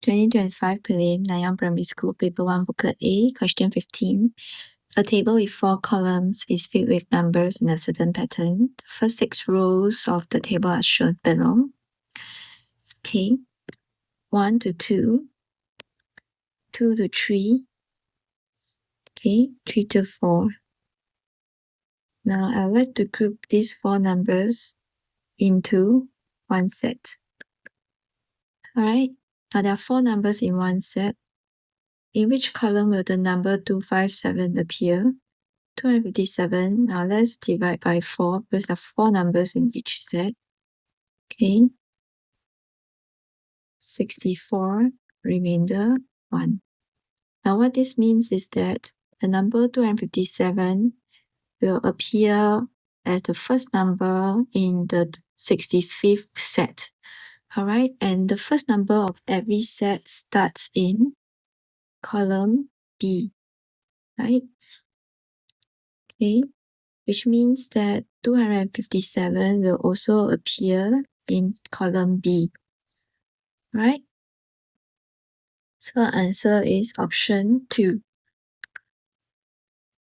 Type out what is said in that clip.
2025 Prelim Nanyang Primary School Paper 1 Booklet A, question 15. A table with 4 columns is filled with numbers in a certain pattern. The first 6 rows of the table are shown below. Okay, 1 to 2, 2 to 3, okay, 3 to 4. Now I would like to group these 4 numbers into one set. Alright, now there are 4 numbers in one set. In which column will the number 257 appear? 257. Now let's divide by 4 because there are 4 numbers in each set. Okay. 64, remainder 1. Now what this means is that the number 257 will appear as the first number in the 65th set. Alright, and the first number of every set starts in column B, right? Okay, which means that 257 will also appear in column B, right? So our answer is option 2.